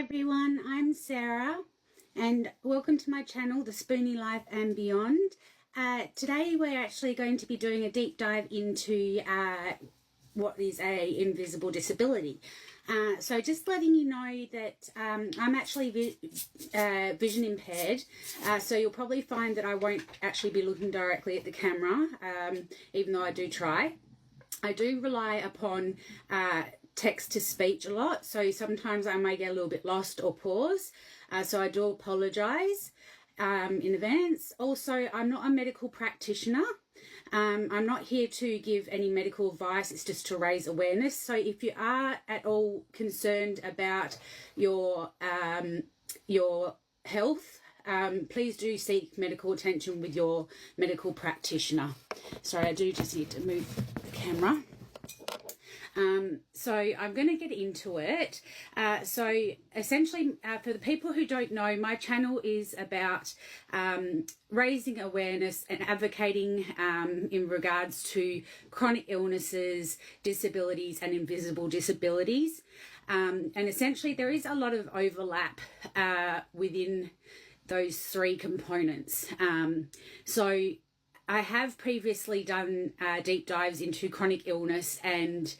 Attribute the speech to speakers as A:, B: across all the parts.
A: everyone, I'm Sarah and welcome to my channel, The Spoony Life and Beyond. Today we're actually going to be doing a deep dive into what is a invisible disability. So just letting you know that I'm actually vision impaired, so you'll probably find that I won't actually be looking directly at the camera, even though I do try. I do rely upon text to speech a lot, so sometimes I may get a little bit lost or pause, so I do apologise in advance. Also, I'm not a medical practitioner. I'm not here to give any medical advice, it's just to raise awareness. So if you are at all concerned about your health, please do seek medical attention with your medical practitioner. Sorry, I do just need to move the camera. So I'm going to get into it. So essentially, for the people who don't know, my channel is about raising awareness and advocating in regards to chronic illnesses, disabilities and invisible disabilities. And essentially there is a lot of overlap within those three components. So I have previously done deep dives into chronic illness and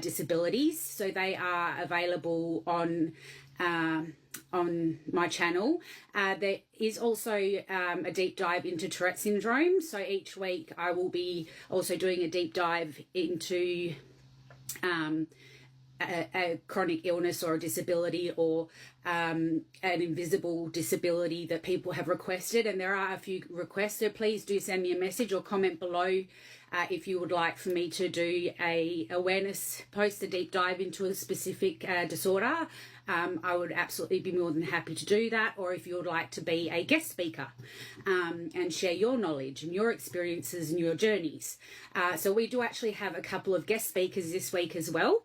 A: disabilities, so they are available on my channel. There is also a deep dive into Tourette syndrome, so each week I will be also doing a deep dive into a chronic illness or a disability or an invisible disability that people have requested, and there are a few requests, so please do send me a message or comment below if you would like for me to do a awareness post, a deep dive into a specific disorder. I would absolutely be more than happy to do that, or if you would like to be a guest speaker and share your knowledge and your experiences and your journeys. So we do actually have a couple of guest speakers this week as well,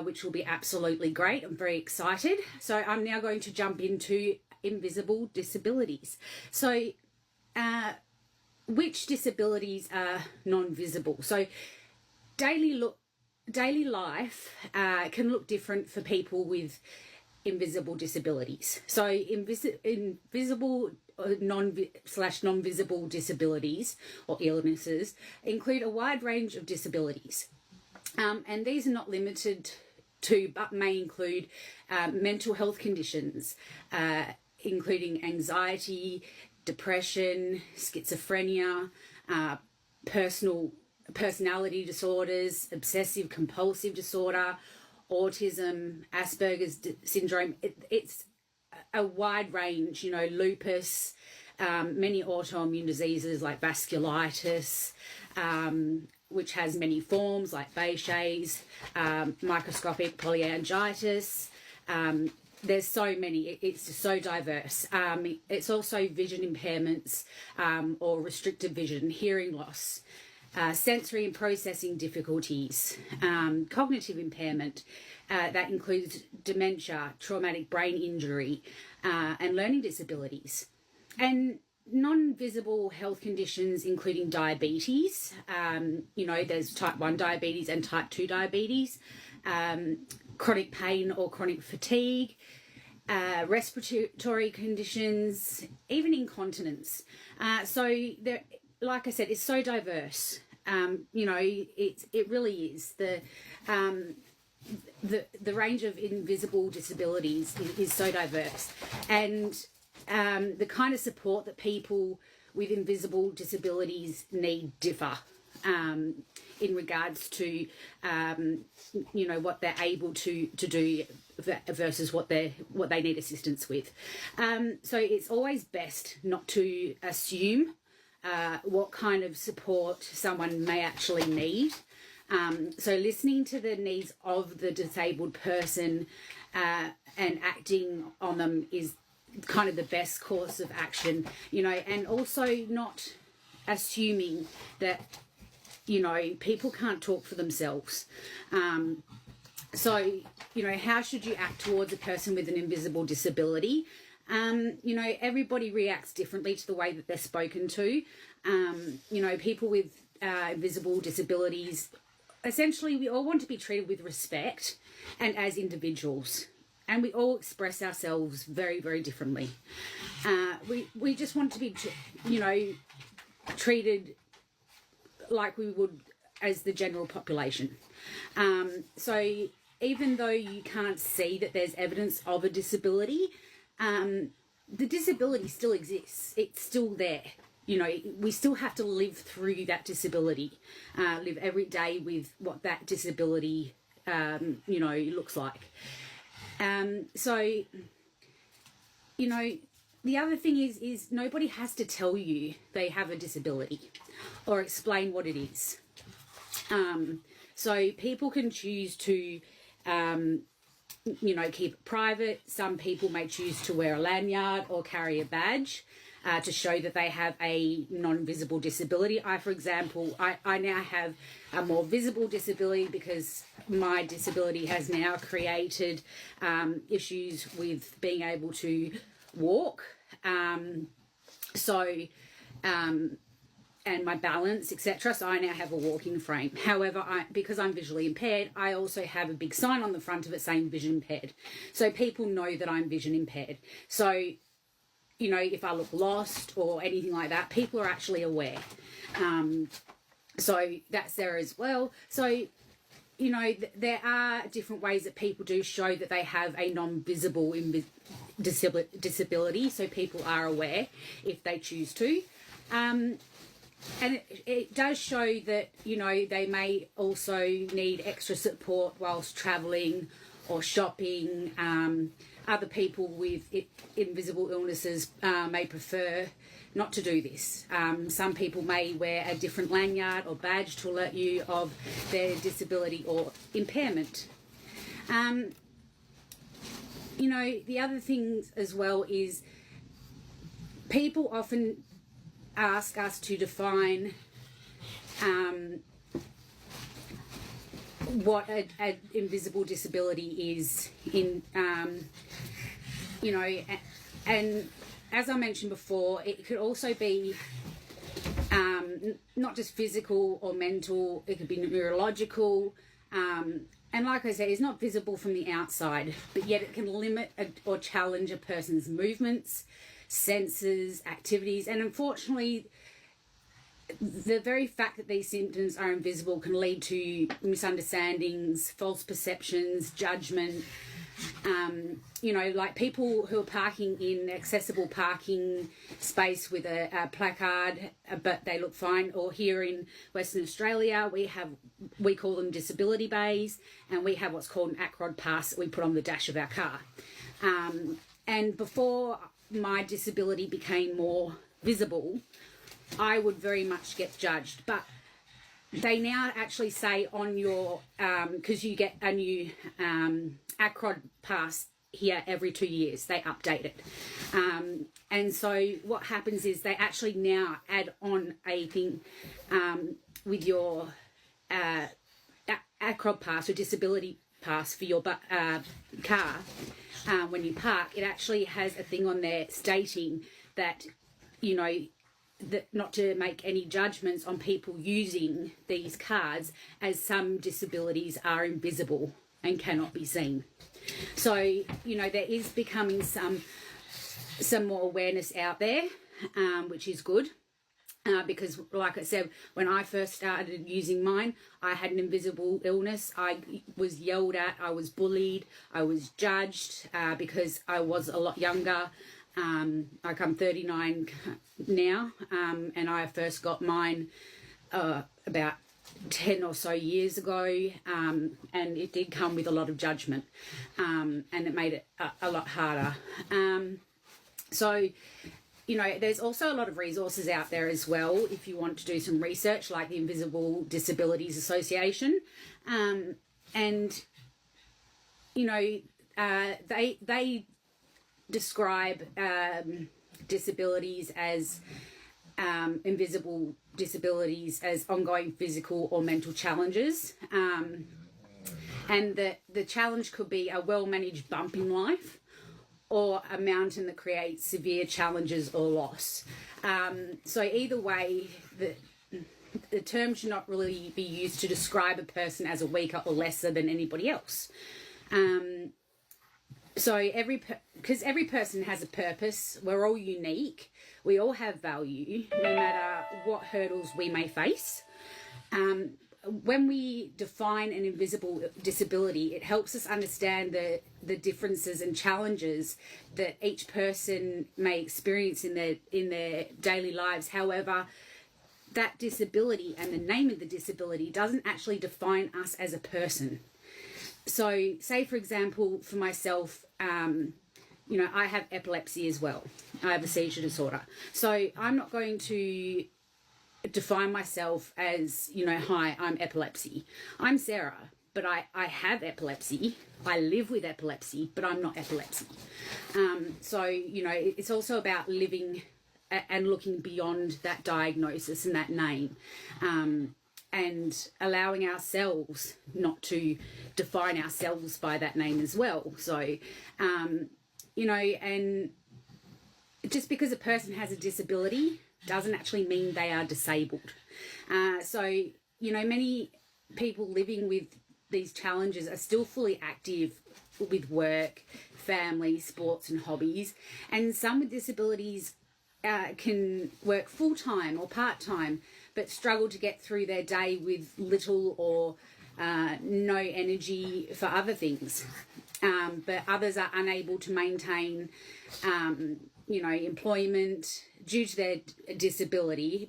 A: which will be absolutely great. I'm very excited. So I'm now going to jump into invisible disabilities. So which disabilities are non-visible? So daily life can look different for people with invisible disabilities. So invisible non-visible disabilities or illnesses include a wide range of disabilities, and these are not limited to, but may include mental health conditions, including anxiety, depression, schizophrenia, personality disorders, obsessive compulsive disorder, autism, Asperger's syndrome. It's a wide range, you know, lupus, many autoimmune diseases like vasculitis, which has many forms like Behçet's, microscopic polyangiitis. There's so many, it's just so diverse. It's also vision impairments or restricted vision, hearing loss, sensory and processing difficulties, cognitive impairment, that includes dementia, traumatic brain injury, and learning disabilities. And non-visible health conditions including diabetes, you know, there's type 1 diabetes and type 2 diabetes, chronic pain or chronic fatigue, respiratory conditions, even incontinence. So there, like I said, it's so diverse. You know, it really is. The range of invisible disabilities is so diverse, and the kind of support that people with invisible disabilities need differ in regards to you know, what they're able to do versus what they need assistance with. So it's always best not to assume what kind of support someone may actually need. So listening to the needs of the disabled person and acting on them is kind of the best course of action, you know, and also not assuming that, you know, people can't talk for themselves. So, you know, how should you act towards a person with an invisible disability? You know, everybody reacts differently to the way that they're spoken to. You know, people with invisible disabilities, essentially we all want to be treated with respect and as individuals. and we all express ourselves very, very differently. We just want to be, you know, treated like we would as the general population. So even though you can't see that there's evidence of a disability, the disability still exists. It's still there. You know, we still have to live through that disability, live every day with what that disability, you know, looks like. So, you know, the other thing is nobody has to tell you they have a disability or explain what it is. So people can choose to, you know, keep it private. Some people may choose to wear a lanyard or carry a badge to show that they have a non-visible disability. For example, I now have a more visible disability because my disability has now created issues with being able to walk. And my balance, etc. So I now have a walking frame. However, because I'm visually impaired, I also have a big sign on the front of it saying vision impaired. So people know that I'm vision impaired. So, you know, if I look lost or anything like that, people are actually aware. So that's there as well. So, you know, there are different ways that people do show that they have a non-visible disability. So people are aware if they choose to. And it does show that, you know, they may also need extra support whilst travelling or shopping. Other people with invisible illnesses may prefer not to do this. Some people may wear a different lanyard or badge to alert you of their disability or impairment. You know, the other thing as well is people often ask us to define what an invisible disability is in, you know, and as I mentioned before, it could also be not just physical or mental, it could be neurological, and like I said, it's not visible from the outside, but yet it can limit or challenge a person's movements, senses, activities, and unfortunately the very fact that these symptoms are invisible can lead to misunderstandings, false perceptions, judgment. You know, like people who are parking in accessible parking space with a placard, but they look fine. Or here in Western Australia, we call them disability bays, and we have what's called an ACROD pass that we put on the dash of our car. And before my disability became more visible, I would very much get judged. But they now actually say on your, because you get a new ACROD pass here every 2 years, they update it. And so what happens is they actually now add on a thing with your ACROD pass or disability pass for your car. When you park, it actually has a thing on there stating that, you know, that not to make any judgments on people using these cards, as some disabilities are invisible and cannot be seen. So, you know, there is becoming some more awareness out there, which is good. Because, like I said, when I first started using mine, I had an invisible illness. I was yelled at, I was bullied, I was judged because I was a lot younger. Like I'm 39 now, and I first got mine about 10 or so years ago, and it did come with a lot of judgment, and it made it a lot harder. So, you know, there's also a lot of resources out there as well if you want to do some research, like the Invisible Disabilities Association. And, you know, they describe disabilities as invisible disabilities as ongoing physical or mental challenges. And the challenge could be a well-managed bump in life, or a mountain that creates severe challenges or loss. So either way, the term should not really be used to describe a person as a weaker or lesser than anybody else. So because every person has a purpose, we're all unique. We all have value, no matter what hurdles we may face. When we define an invisible disability, it helps us understand the differences and challenges that each person may experience in their daily lives. However, that disability and the name of the disability doesn't actually define us as a person. So, say for example, for myself, I have epilepsy as well. I have a seizure disorder. So I'm not going to define myself as, hi, I'm epilepsy. I'm Sarah, but I have epilepsy. I live with epilepsy, but I'm not epilepsy. So, it's also about living and looking beyond that diagnosis and that name, and allowing ourselves not to define ourselves by that name as well. So, and just because a person has a disability doesn't actually mean they are disabled. So, many people living with these challenges are still fully active with work, family, sports and hobbies. And some with disabilities can work full-time or part-time, but struggle to get through their day with little or no energy for other things. But others are unable to maintain, employment due to their disability,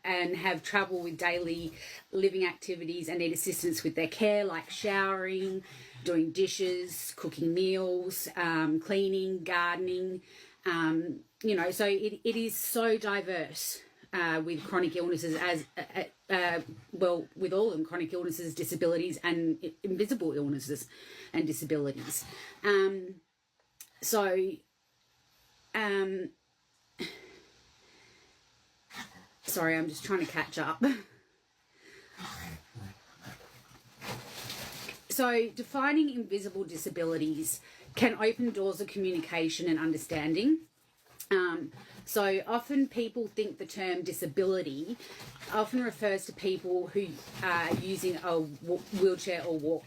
A: and have trouble with daily living activities and need assistance with their care, like showering, doing dishes, cooking meals, cleaning, gardening. So it is so diverse with chronic illnesses, with all of them, chronic illnesses, disabilities, and invisible illnesses and disabilities. Sorry, I'm just trying to catch up. So defining invisible disabilities can open doors of communication and understanding. So often people think the term disability often refers to people who are using a wheelchair or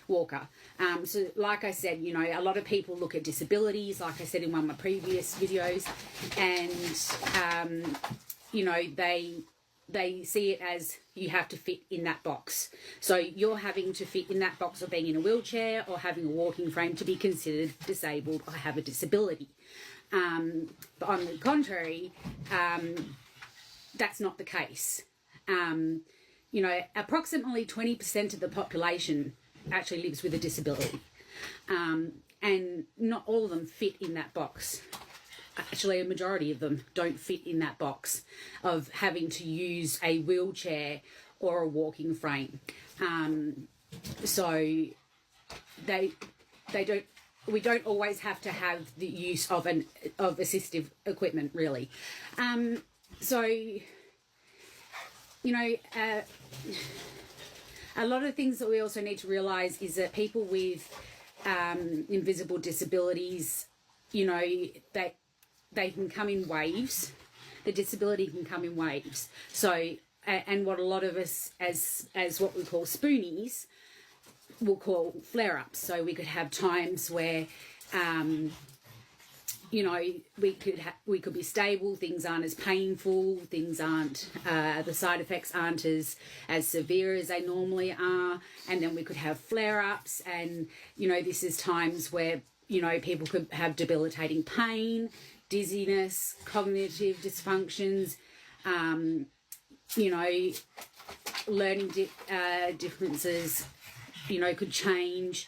A: walker. So like I said, a lot of people look at disabilities, like I said in one of my previous videos, and, they see it as you have to fit in that box. So you're having to fit in that box of being in a wheelchair or having a walking frame to be considered disabled or have a disability. But on the contrary, that's not the case. Approximately 20% of the population actually lives with a disability. And not all of them fit in that box. Actually, a majority of them don't fit in that box of having to use a wheelchair or a walking frame. So they don't. We don't always have to have the use of assistive equipment, really. A lot of things that we also need to realise is that people with invisible disabilities, they can come in waves. The disability can come in waves. So, and what a lot of us, as what we call spoonies, will call flare-ups. So we could have times where, we could be stable, things aren't as painful, things aren't, the side effects aren't as severe as they normally are, and then we could have flare-ups, and, this is times where, people could have debilitating pain, dizziness, cognitive dysfunctions, learning differences, could change,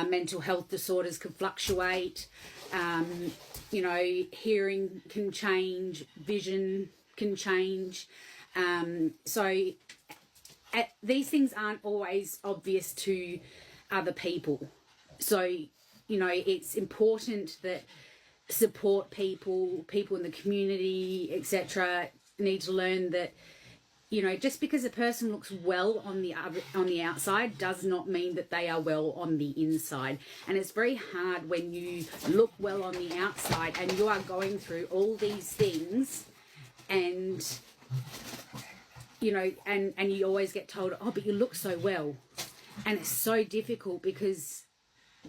A: mental health disorders could fluctuate, hearing can change, vision can change. These things aren't always obvious to other people. So, it's important that support people in the community, etc., need to learn that, just because a person looks well on the outside does not mean that they are well on the inside. And it's very hard when you look well on the outside and you are going through all these things, and and you always get told, oh, but you look so well. And it's so difficult because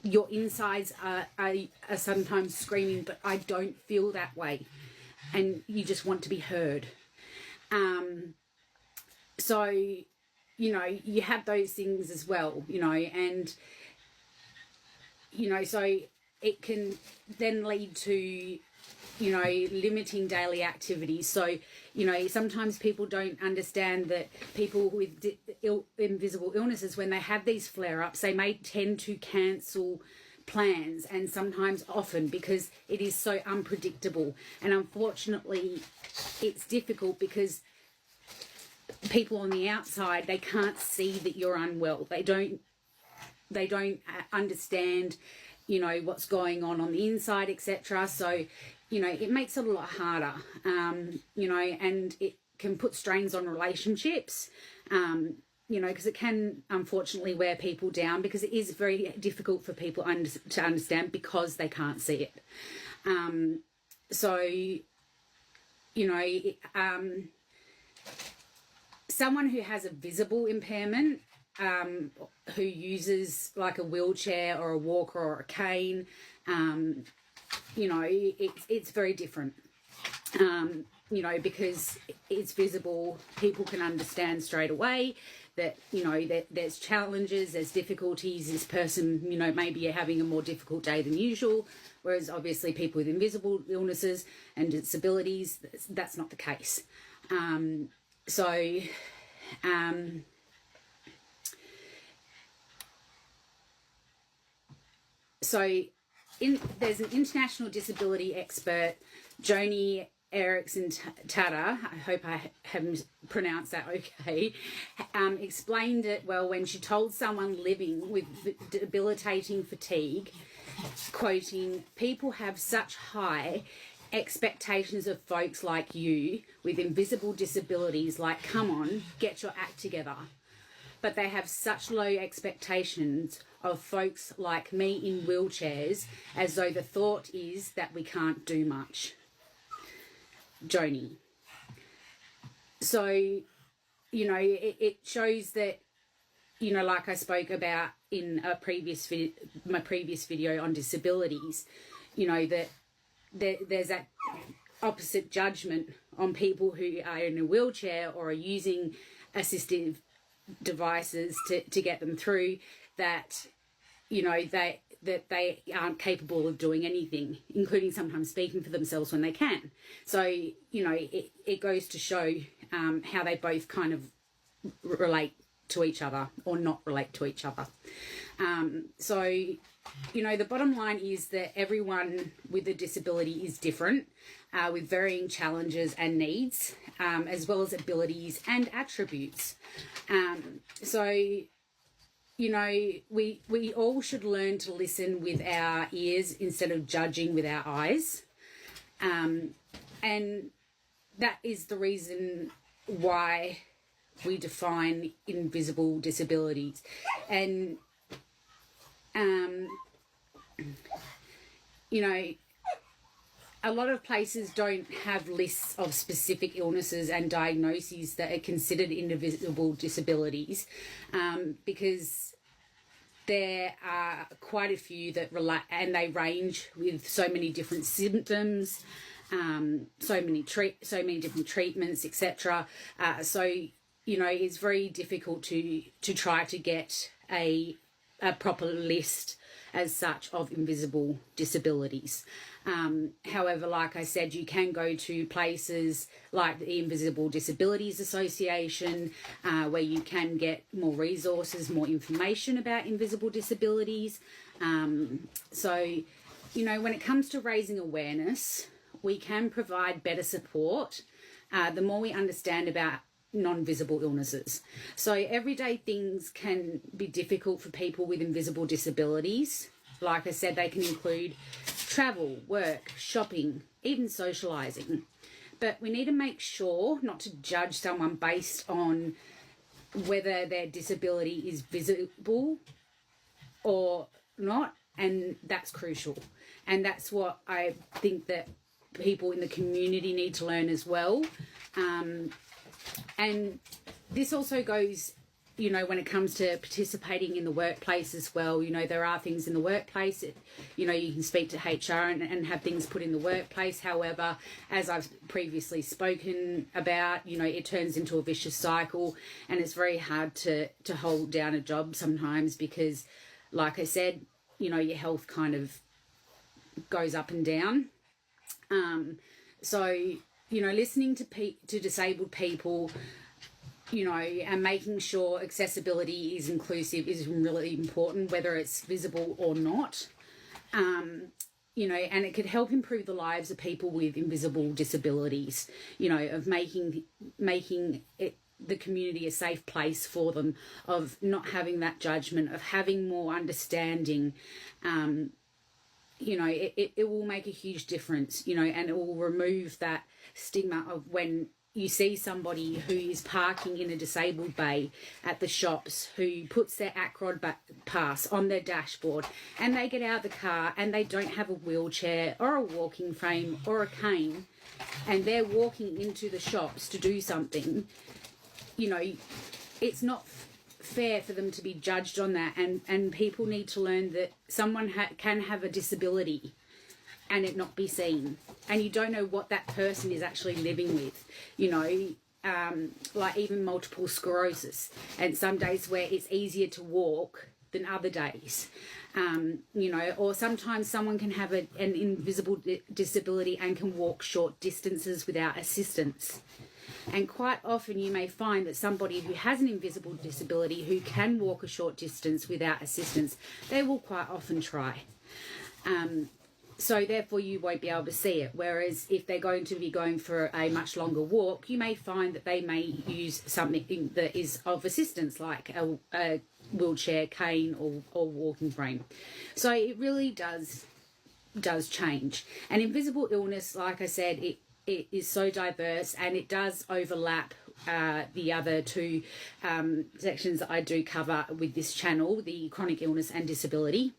A: your insides are sometimes screaming, but I don't feel that way. And you just want to be heard. So, you know, you have those things as well, you know, and, you know, so it can then lead to, you know, limiting daily activities. So, you know, sometimes people don't understand that people with invisible illnesses, when they have these flare-ups, they may tend to cancel plans, and sometimes often, because it is so unpredictable. And unfortunately, it's difficult because people on the outside, they can't see that you're unwell. They don't understand, you know, what's going on the inside, etc. So, you know, it makes it a lot harder, you know, and it can put strains on relationships, you know, because it can unfortunately wear people down, because it is very difficult for people to understand because they can't see it. So, you know, someone who has a visible impairment, who uses like a wheelchair or a walker or a cane, you know, it's very different, you know, because it's visible. People can understand straight away that, you know, that there's challenges, there's difficulties. This person, you know, maybe you're having a more difficult day than usual, whereas obviously people with invisible illnesses and disabilities, that's not the case. So there's an international disability expert, Joni Erickson Tada, I hope I haven't pronounced that okay, explained it well when she told someone living with debilitating fatigue, quoting, "People have such high expectations of folks like you with invisible disabilities, like, come on, get your act together. But they have such low expectations of folks like me in wheelchairs, as though the thought is that we can't do much." Joni. So, you know, it shows that, you know, like I spoke about in my previous video on disabilities, you know, that there's that opposite judgment on people who are in a wheelchair or are using assistive devices to get them through, that, you know, that they aren't capable of doing anything, including sometimes speaking for themselves when they can. So, you know, it goes to show how they both kind of relate to each other or not relate to each other. So, you know, the bottom line is that everyone with a disability is different, with varying challenges and needs, as well as abilities and attributes. So, you know, we all should learn to listen with our ears instead of judging with our eyes. And that is the reason why we define invisible disabilities. And, you know, a lot of places don't have lists of specific illnesses and diagnoses that are considered invisible disabilities, because there are quite a few that relate, and they range with so many different symptoms, so many different treatments, etc. So, you know, it's very difficult to try to get a proper list as such of invisible disabilities. However, like I said, you can go to places like the Invisible Disabilities Association, where you can get more resources, more information about invisible disabilities. So, you know, when it comes to raising awareness, we can provide better support the more we understand about non-visible illnesses. So everyday things can be difficult for people with invisible disabilities. Like I said, they can include travel, work, shopping, even socialising. But we need to make sure not to judge someone based on whether their disability is visible or not, and that's crucial. And that's what I think that people in the community need to learn as well. And this also goes, you know, when it comes to participating in the workplace as well, you know, there are things in the workplace that, you know, you can speak to HR and have things put in the workplace. However, as I've previously spoken about, you know, it turns into a vicious cycle, and it's very hard to hold down a job sometimes because, like I said, you know, your health kind of goes up and down. So, you know, listening to disabled people, you know, and making sure accessibility is inclusive is really important, whether it's visible or not. You know, and it could help improve the lives of people with invisible disabilities, you know, of making it, the community, a safe place for them, of not having that judgment, of having more understanding. You know, it will make a huge difference, you know, and it will remove that stigma of when you see somebody who is parking in a disabled bay at the shops, who puts their ACROD pass on their dashboard, and they get out of the car and they don't have a wheelchair or a walking frame or a cane, and they're walking into the shops to do something. You know, it's not fair for them to be judged on that, and people need to learn that someone can have a disability and it not be seen, and you don't know what that person is actually living with, you know, like even multiple sclerosis, and some days where it's easier to walk than other days, you know, or sometimes someone can have an invisible disability and can walk short distances without assistance. And quite often you may find that somebody who has an invisible disability who can walk a short distance without assistance, they will quite often try. So therefore you won't be able to see it. Whereas if they're going to be going for a much longer walk, you may find that they may use something that is of assistance, like a wheelchair, cane, or walking frame. So it really does change. And invisible illness, like I said, it is so diverse, and it does overlap the other two sections that I do cover with this channel, the chronic illness and disability.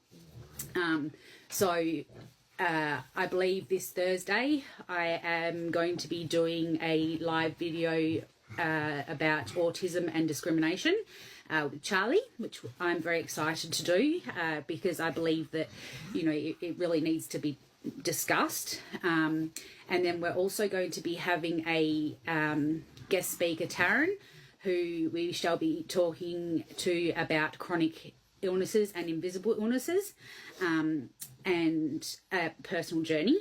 A: I believe this Thursday I am going to be doing a live video about autism and discrimination with Charlie, which I'm very excited to do because I believe that, you know, it really needs to be discussed. And then we're also going to be having a guest speaker, Taryn, who we shall be talking to about chronic illnesses and invisible illnesses, and a personal journey.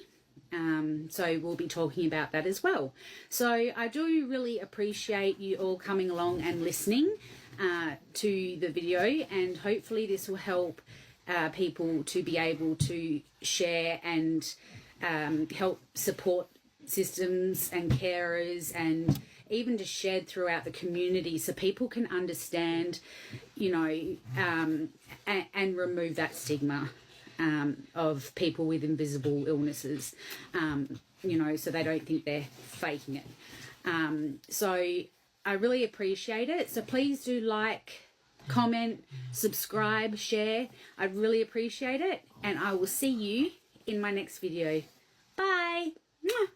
A: So we'll be talking about that as well. So I do really appreciate you all coming along and listening to the video, and hopefully this will help people to be able to share and help support systems and carers, and even just shared throughout the community so people can understand, you know, and remove that stigma of people with invisible illnesses, you know, so they don't think they're faking it. So I really appreciate it. So please do like, comment, subscribe, share. I'd really appreciate it. And I will see you in my next video. Bye. Mwah.